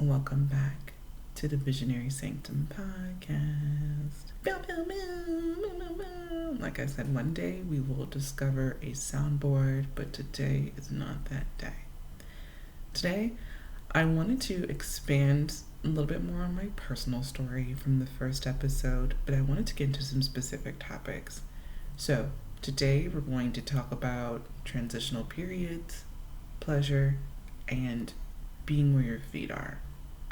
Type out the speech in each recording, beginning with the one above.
Welcome back to the Visionary Sanctum podcast. Like I said, one day we will discover a soundboard, but today is not that day. Today, I wanted to expand a little bit more on my personal story from the first episode, but I wanted to get into some specific topics. So, today we're going to talk about transitional periods, pleasure, and being where your feet are.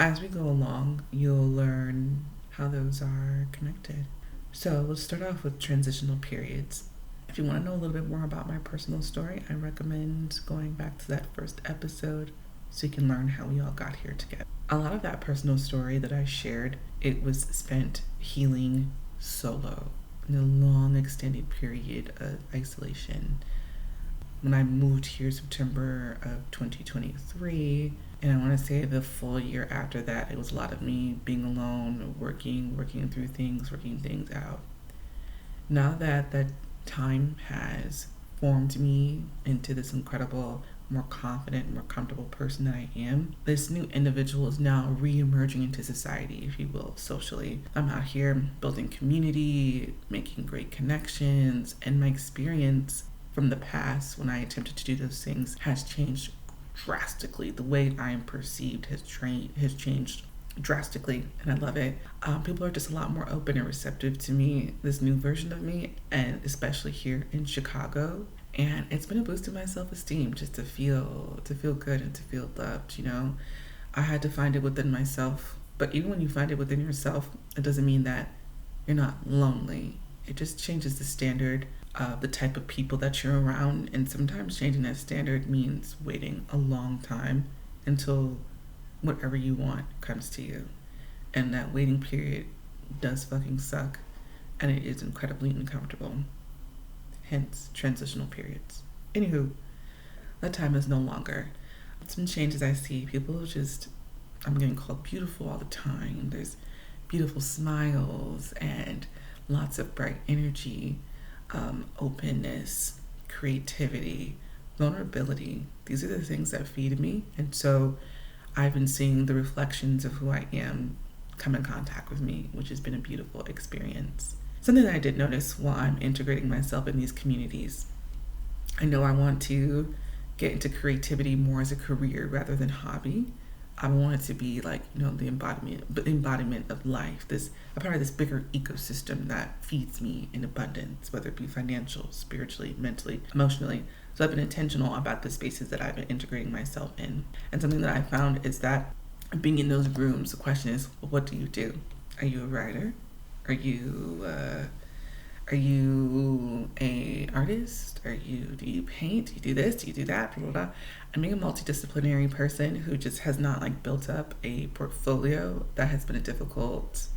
As we go along, you'll learn how those are connected. So let's start off with transitional periods. If you want to know a little bit more about my personal story, I recommend going back to that first episode so you can learn how we all got here together. A lot of that personal story that I shared, it was spent healing solo in a long extended period of isolation. When I moved here September of 2023, and I want to say the full year after that, it was a lot of me being alone, working through things, working things out. Now that that time has formed me into this incredible, more confident, more comfortable person that I am, this new individual is now re-emerging into society, if you will, socially. I'm out here building community, making great connections, and my experience from the past when I attempted to do those things has changed drastically. The way I am perceived has changed drastically, and I love it. People are just a lot more open and receptive to me, this new version of me, and especially here in Chicago. And it's been a boost to my self-esteem just to feel good and to feel loved. You know, I had to find it within myself, but even when you find it within yourself, it doesn't mean that you're not lonely. It just changes the standard of the type of people that you're around, and sometimes changing that standard means waiting a long time until whatever you want comes to you. And that waiting period does fucking suck, and it is incredibly uncomfortable. Hence, transitional periods. Anywho, that time is no longer. Some changes I see, people just, I'm getting called beautiful all the time. There's beautiful smiles and lots of bright energy. Openness, creativity, vulnerability. These are the things that feed me. And so I've been seeing the reflections of who I am come in contact with me, which has been a beautiful experience. Something that I did notice while I'm integrating myself in these communities. I know I want to get into creativity more as a career rather than hobby. I want it to be like, the embodiment of life, a part of this bigger ecosystem that feeds me in abundance, whether it be financial, spiritually, mentally, emotionally. So I've been intentional about the spaces that I've been integrating myself in. And something that I found is that being in those rooms, the question is, well, what do you do? Are you a writer? Are you a artist? Do you paint? Do you do this? Do you do that? Blah, blah, blah. I'm being a multidisciplinary person who just has not built up a portfolio. That has been a difficult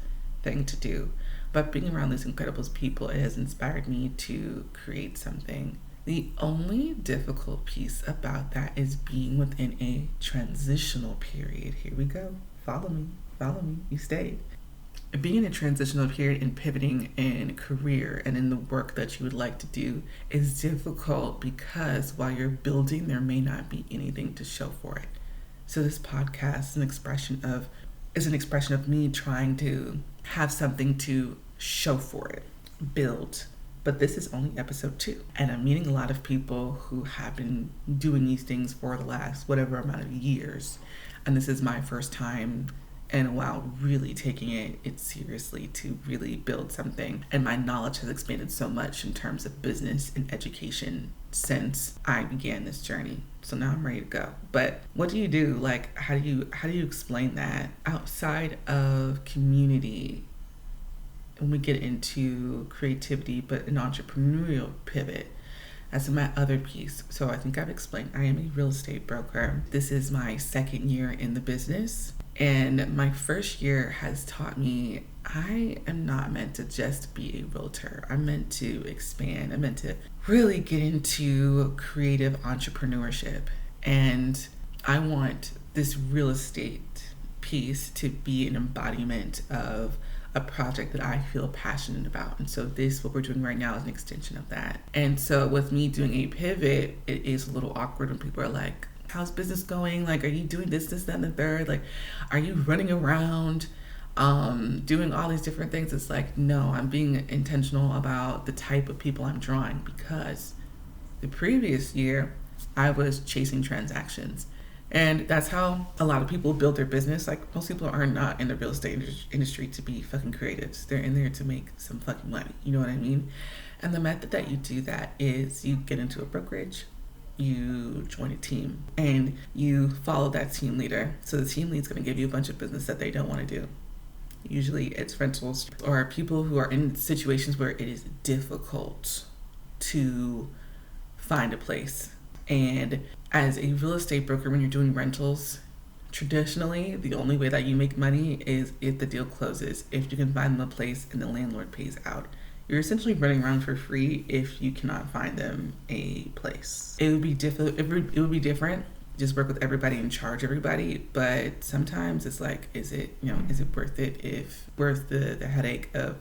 thing to do. But being around these incredible people, it has inspired me to create something. The only difficult piece about that is being within a transitional period. Here we go. Follow me. You stayed. Being in a transitional period and pivoting in career and in the work that you would like to do is difficult because while you're building, there may not be anything to show for it. So this podcast is an expression of me trying to have something to show for it, build. But this is only episode 2. And I'm meeting a lot of people who have been doing these things for the last whatever amount of years. And this is my first time in a while really taking it seriously to really build something. And my knowledge has expanded so much in terms of business and education since I began this journey. So now I'm ready to go. But what do you do? How do you explain that outside of community when we get into creativity, but an entrepreneurial pivot? That's my other piece. So I think I've explained I am a real estate broker. This is my second year in the business. And my first year has taught me I am not meant to just be a realtor. I'm meant to expand. I'm meant to really get into creative entrepreneurship. And I want this real estate piece to be an embodiment of a project that I feel passionate about. And so what we're doing right now is an extension of that. And so with me doing a pivot, it is a little awkward when people are like, how's business going? Like, are you doing this, that, and the third? Like, are you running around doing all these different things? It's like, no, I'm being intentional about the type of people I'm drawing, because the previous year I was chasing transactions. And that's how a lot of people build their business. Like, most people are not in the real estate industry to be fucking creatives. They're in there to make some fucking money. You know what I mean? And the method that you do that is you get into a brokerage, you join a team, and you follow that team leader. So the team lead's going to give you a bunch of business that they don't want to do. Usually it's rentals or people who are in situations where it is difficult to find a place. And as a real estate broker, when you're doing rentals, traditionally the only way that you make money is if the deal closes, if you can find them a place and the landlord pays out. You're essentially running around for free if you cannot find them a place. It would be different. It would be different. Just work with everybody and charge everybody. But sometimes it's like, is it worth it? If worth the headache of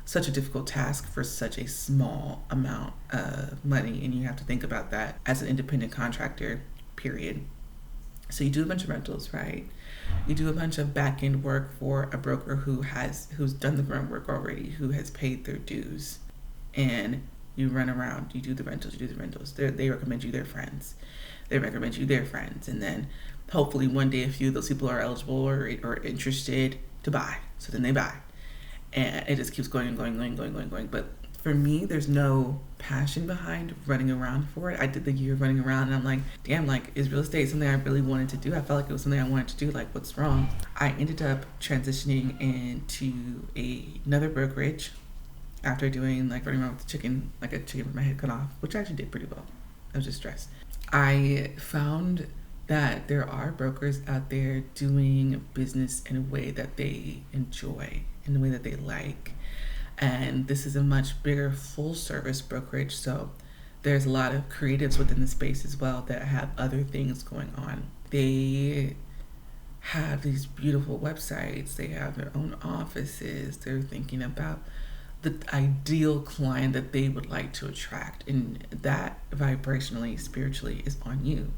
such a difficult task for such a small amount of money? And you have to think about that as an independent contractor, period. So you do a bunch of rentals, right? You do a bunch of back end work for a broker who's done the groundwork already, who has paid their dues, and you run around. You do the rentals. They recommend you their friends. They recommend you their friends, and then hopefully one day a few of those people are eligible or interested to buy. So then they buy, and it just keeps going and going. But for me, there's no passion behind running around for it. I did the year running around and I'm like, damn, like, is real estate something I really wanted to do? I felt like it was something I wanted to do. Like, what's wrong? I ended up transitioning into another brokerage after doing like running around with a chicken with my head cut off, which I actually did pretty well. I was just stressed. I found that there are brokers out there doing business in a way that they enjoy, in a way that they like. And this is a much bigger full service brokerage, so there's a lot of creatives within the space as well that have other things going on. They have these beautiful websites, they have their own offices, they're thinking about the ideal client that they would like to attract, and that vibrationally, spiritually is on you.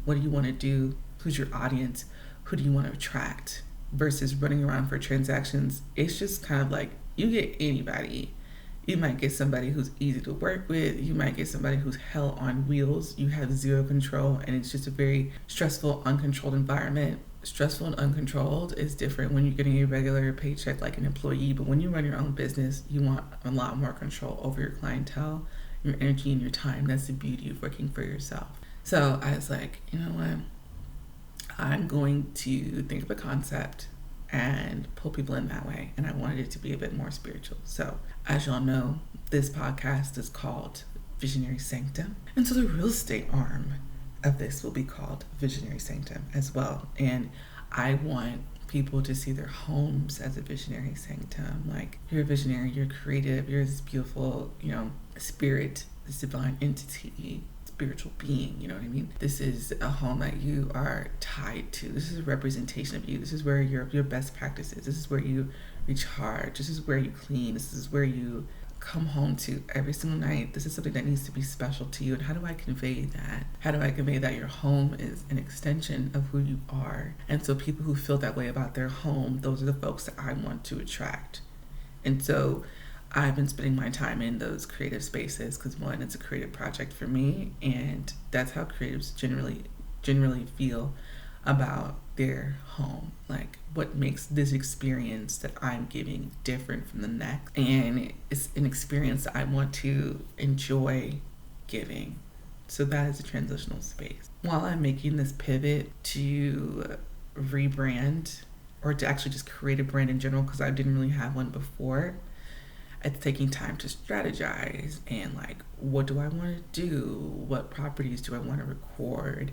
What do you want to do? Who's your audience? Who do you want to attract? Versus running around for transactions, it's just kind of like, you get anybody. You might get somebody who's easy to work with. You might get somebody who's hell on wheels. You have zero control, and it's just a very stressful, uncontrolled environment. Stressful and uncontrolled is different when you're getting a regular paycheck like an employee, but when you run your own business, you want a lot more control over your clientele, your energy, and your time. That's the beauty of working for yourself. So I was like, you know what? I'm going to think of a concept and pull people in that way. And I wanted it to be a bit more spiritual. So as y'all know, this podcast is called Visionary Sanctum. And so the real estate arm of this will be called Visionary Sanctum as well. And I want people to see their homes as a visionary sanctum. Like, you're a visionary, you're creative, you're this beautiful, spirit, this divine entity, spiritual being, you know what I mean? This is a home that you are tied to. This is a representation of you. This is where your best practices. This is where you recharge. This is where you clean. This is where you come home to every single night. This is something that needs to be special to you. And how do I convey that? How do I convey that your home is an extension of who you are? And so people who feel that way about their home, those are the folks that I want to attract. And so I've been spending my time in those creative spaces because, one, it's a creative project for me, and that's how creatives generally feel about their home. Like, what makes this experience that I'm giving different from the next? And it's an experience that I want to enjoy giving. So that is a transitional space. While I'm making this pivot to rebrand, or to actually just create a brand in general, because I didn't really have one before, it's taking time to strategize and like, what do I want to do? What properties do I want to record?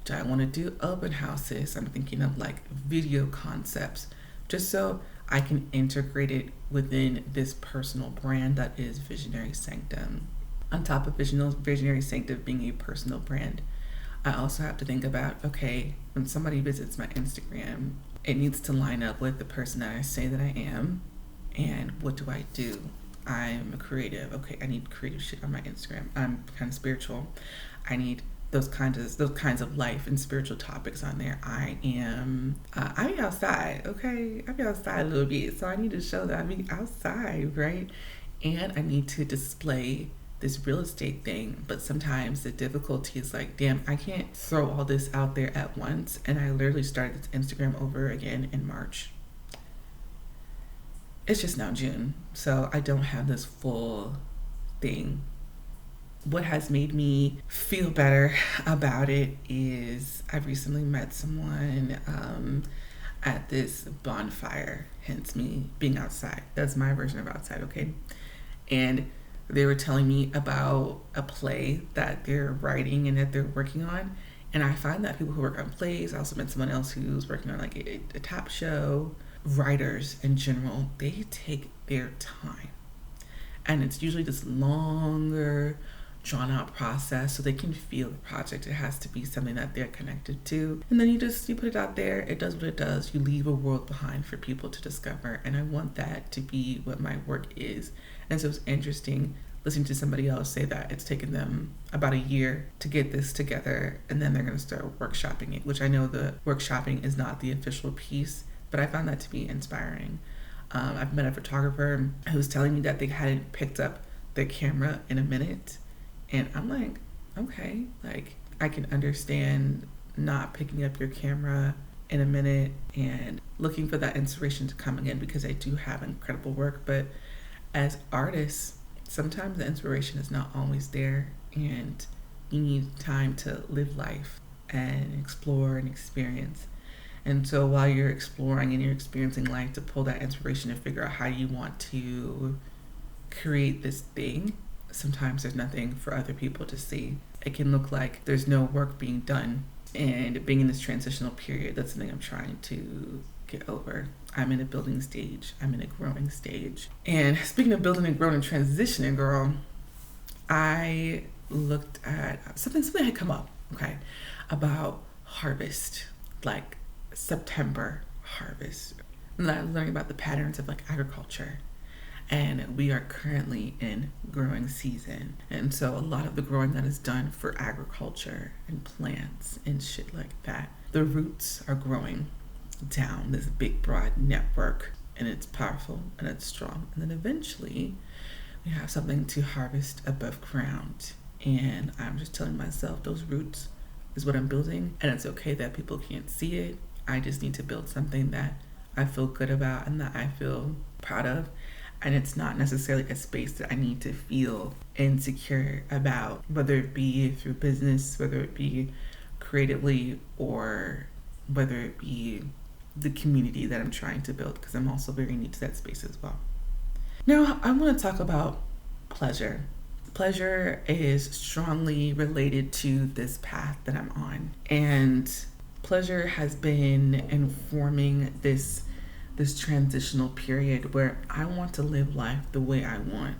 Do I want to do open houses? I'm thinking of like video concepts, just so I can integrate it within this personal brand that is Visionary Sanctum. On top of Visionary Sanctum being a personal brand, I also have to think about, okay, when somebody visits my Instagram, it needs to line up with the person that I say that I am. And what do I do? I'm a creative. Okay, I need creative shit on my Instagram. I'm kind of spiritual. I need those kinds of life and spiritual topics on there. I be outside, okay? I be outside a little bit, so I need to show that I be outside, right? And I need to display this real estate thing. But sometimes the difficulty is like, damn, I can't throw all this out there at once. And I literally started this Instagram over again in March. It's just now June, so I don't have this full thing. What has made me feel better about it is I've recently met someone at this bonfire, hence me being outside. That's my version of outside, okay? And they were telling me about a play that they're writing and that they're working on. And I find that people who work on plays, I also met someone else who's working on like a top show. Writers in general, they take their time. And it's usually this longer, drawn out process so they can feel the project. It has to be something that they're connected to. And then you put it out there, it does what it does. You leave a world behind for people to discover. And I want that to be what my work is. And so it's interesting listening to somebody else say that it's taken them about a year to get this together, and then they're going to start workshopping it, which I know the workshopping is not the official piece, but I found that to be inspiring. I've met a photographer who was telling me that they hadn't picked up their camera in a minute. And I'm like, okay, like I can understand not picking up your camera in a minute and looking for that inspiration to come again, because I do have incredible work. But as artists, sometimes the inspiration is not always there, and you need time to live life and explore and experience. And so while you're exploring and you're experiencing life, to pull that inspiration and figure out how you want to create this thing, sometimes there's nothing for other people to see. It can look like there's no work being done. And being in this transitional period, that's something I'm trying to get over. I'm in a building stage. I'm in a growing stage. And speaking of building and growing and transitioning, girl, I looked at something had come up, okay, about harvest, like September harvest. And I was learning about the patterns of like agriculture. And we are currently in growing season. And so a lot of the growing that is done for agriculture and plants and shit like that, the roots are growing down this big broad network, and it's powerful and it's strong. And then eventually we have something to harvest above ground. And I'm just telling myself those roots is what I'm building, and it's okay that people can't see it. I just need to build something that I feel good about and that I feel proud of. And it's not necessarily a space that I need to feel insecure about, whether it be through business, whether it be creatively, or whether it be the community that I'm trying to build, because I'm also very new to that space as well. Now, I want to talk about pleasure. Pleasure is strongly related to this path that I'm on. And pleasure has been informing this transitional period where I want to live life the way I want.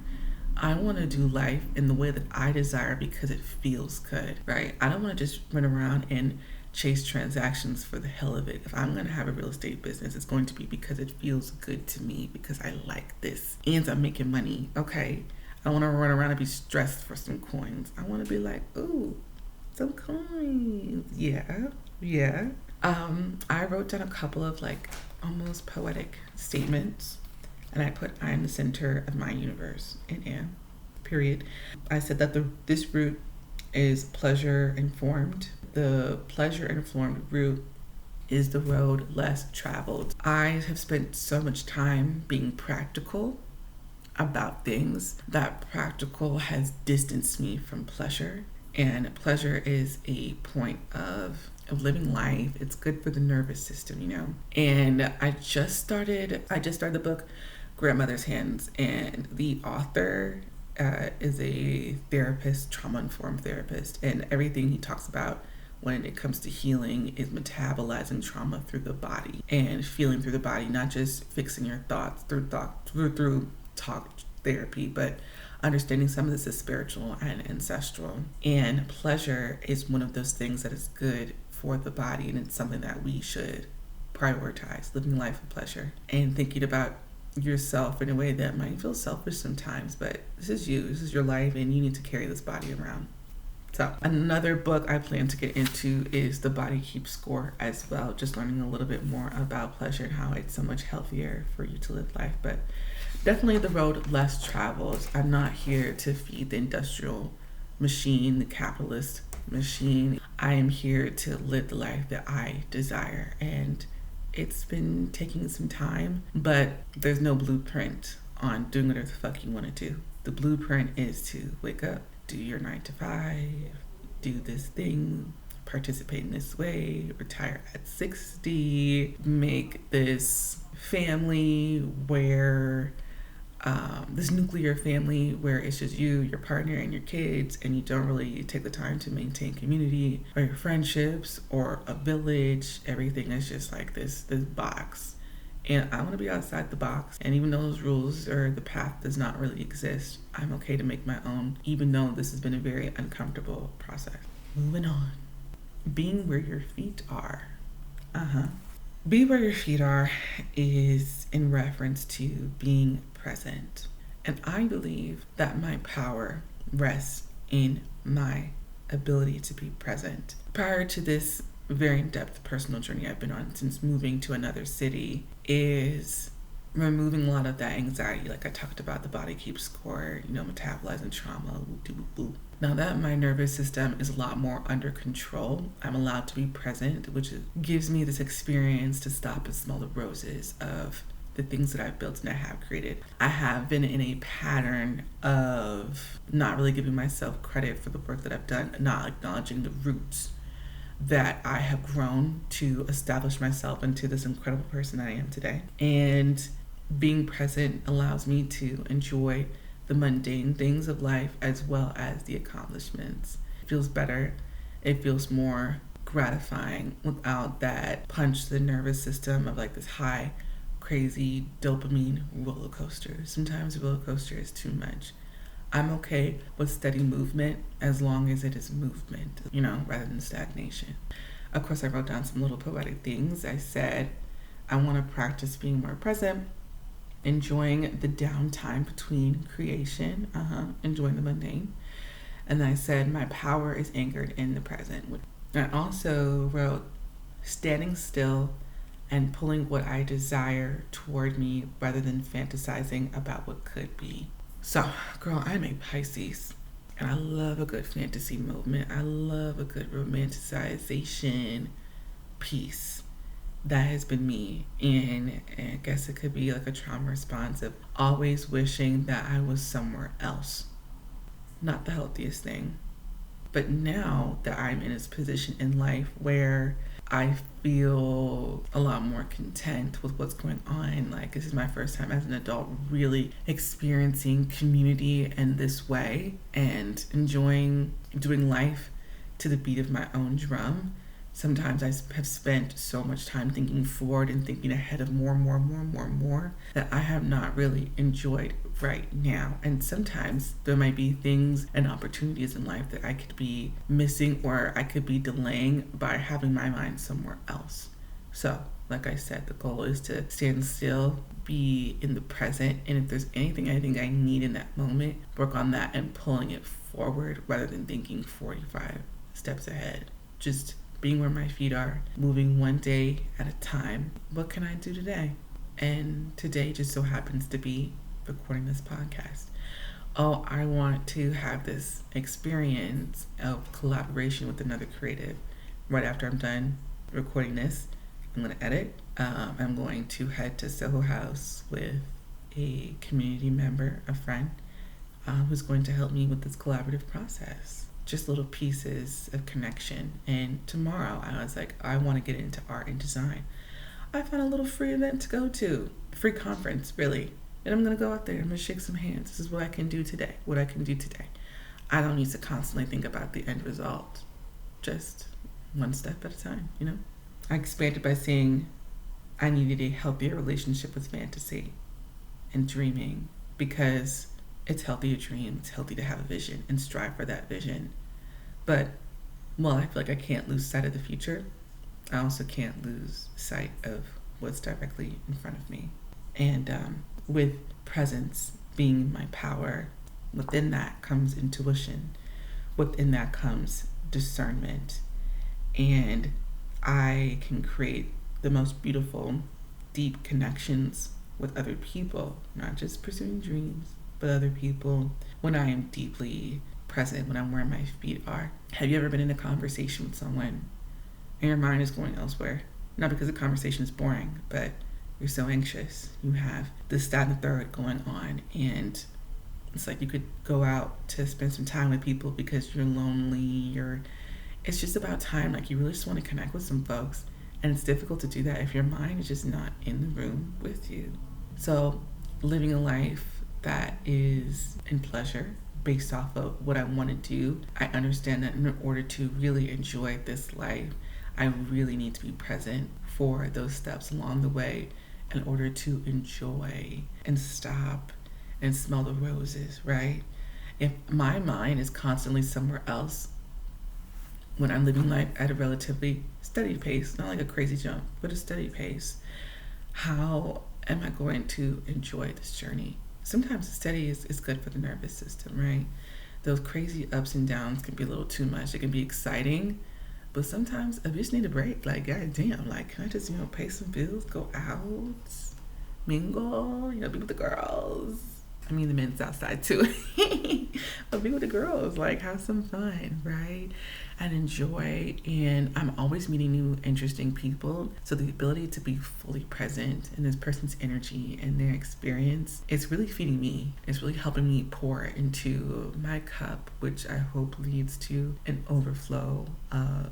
I want to do life in the way that I desire because it feels good, right? I don't want to just run around and chase transactions for the hell of it. If I'm going to have a real estate business, it's going to be because it feels good to me, because I like this and I'm making money, okay? I don't want to run around and be stressed for some coins. I want to be like, ooh, some coins. Yeah. I wrote down a couple of like almost poetic statements, and I put, I am the center of my universe, and am, period. I said that this route is pleasure informed. The pleasure informed route is the road less traveled. I have spent so much time being practical about things that practical has distanced me from pleasure. And pleasure is a point of living life. It's good for the nervous system, you know. And I just started the book Grandmother's Hands, and the author is a therapist, trauma-informed therapist, and everything he talks about when it comes to healing is metabolizing trauma through the body and feeling through the body, not just fixing your thoughts through talk therapy, but understanding some of this is spiritual and ancestral. And pleasure is one of those things that is good for the body, and it's something that we should prioritize, living life of pleasure and thinking about yourself in a way that might feel selfish sometimes, but this is you, this is your life, and you need to carry this body around. So another book I plan to get into is The Body Keeps Score as well, just learning a little bit more about pleasure and how it's so much healthier for you to live life. But definitely the road less traveled. I'm not here to feed the industrial machine, the capitalist machine. I am here to live the life that I desire. And it's been taking some time, but there's no blueprint on doing whatever the fuck you want to do. The blueprint is to wake up, do your 9 to 5, do this thing, participate in this way, retire at 60, make this family where this nuclear family where it's just you, your partner, and your kids, and you don't really take the time to maintain community or your friendships or a village. Everything is just like this box. And I want to be outside the box. And even though those rules or the path does not really exist, I'm okay to make my own, even though this has been a very uncomfortable process. Moving on. Being where your feet are. Be where your feet are is in reference to being present. And I believe that my power rests in my ability to be present. Prior to this very in-depth personal journey I've been on since moving to another city is removing a lot of that anxiety. Like I talked about, the body keeps score, metabolizing trauma. Now that my nervous system is a lot more under control, I'm allowed to be present, which gives me this experience to stop and smell the roses of the things that I've built and I have created. I have been in a pattern of not really giving myself credit for the work that I've done, not acknowledging the roots that I have grown to establish myself into this incredible person I am today. And being present allows me to enjoy the mundane things of life as well as the accomplishments. It feels better. It feels more gratifying without that punch to the nervous system of like this high, crazy dopamine roller coaster. Sometimes a roller coaster is too much. I'm okay with steady movement as long as it is movement, rather than stagnation. Of course, I wrote down some little poetic things. I said, I want to practice being more present, enjoying the downtime between creation, enjoying the mundane. And then I said, my power is anchored in the present. I also wrote, standing still and pulling what I desire toward me rather than fantasizing about what could be. So, girl, I'm a Pisces, and I love a good fantasy moment. I love a good romanticization piece. That has been me, and I guess it could be like a trauma response of always wishing that I was somewhere else. Not the healthiest thing. But now that I'm in this position in life where I feel a lot more content with what's going on. Like, this is my first time as an adult really experiencing community in this way and enjoying doing life to the beat of my own drum. Sometimes I have spent so much time thinking forward and thinking ahead of more that I have not really enjoyed right now. And sometimes there might be things and opportunities in life that I could be missing or I could be delaying by having my mind somewhere else. So, like I said, the goal is to stand still, be in the present, and if there's anything I think I need in that moment, work on that and pulling it forward rather than thinking 45 steps ahead. Just being where my feet are, moving one day at a time. What can I do today? And today just so happens to be recording this podcast. Oh, I want to have this experience of collaboration with another creative. Right after I'm done recording this, I'm going to edit. I'm going to head to Soho House with a community member, a friend, who's going to help me with this collaborative process. Just little pieces of connection. And tomorrow I was like, I want to get into art and design. I found a little free event to go to, free conference really. And I'm going to go out there, I'm going to shake some hands. This is what I can do today, I don't need to constantly think about the end result. Just one step at a time, I expanded by saying I needed a healthier relationship with fantasy and dreaming because it's healthy to dream, it's healthy to have a vision and strive for that vision. But while I feel like I can't lose sight of the future, I also can't lose sight of what's directly in front of me. And with presence being my power, within that comes intuition, within that comes discernment. And I can create the most beautiful, deep connections with other people, not just pursuing dreams, but other people when I am deeply present, when I'm where my feet are. Have you ever been in a conversation with someone and your mind is going elsewhere? Not because the conversation is boring, but you're so anxious. You have this, that, and the third going on, and it's like you could go out to spend some time with people because you're lonely, it's just about time. Like, you really just want to connect with some folks, and it's difficult to do that if your mind is just not in the room with you. So living a life that is in pleasure based off of what I want to do, I understand that in order to really enjoy this life, I really need to be present for those steps along the way in order to enjoy and stop and smell the roses, right? If my mind is constantly somewhere else when I'm living life at a relatively steady pace, not like a crazy jump, but a steady pace, how am I going to enjoy this journey? Sometimes steady is good for the nervous system, right? Those crazy ups and downs can be a little too much. It can be exciting, but sometimes I just need a break. Like, god damn, like, can I just, pay some bills, go out, mingle, be with the girls? I mean, the men's outside too. But be with the girls, like, have some fun, right? And enjoy. And I'm always meeting new, interesting people. So the ability to be fully present in this person's energy and their experience, it's really feeding me. It's really helping me pour into my cup, which I hope leads to an overflow of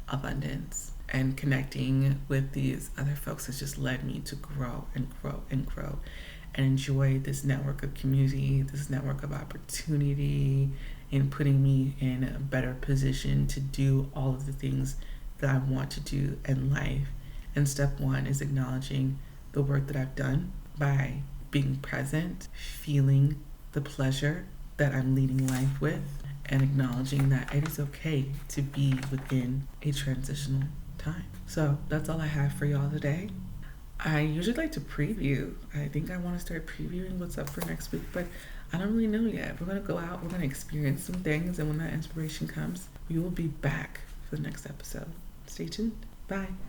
abundance. And connecting with these other folks has just led me to grow and grow and grow and enjoy this network of community, this network of opportunity, and putting me in a better position to do all of the things that I want to do in life. And step one is acknowledging the work that I've done by being present, feeling the pleasure that I'm leading life with, and acknowledging that it is okay to be within a transitional time. So that's all I have for y'all today. I usually like to preview. I think I want to start previewing what's up for next week, but I don't really know yet. We're going to go out, we're going to experience some things, and when that inspiration comes, we will be back for the next episode. Stay tuned. Bye.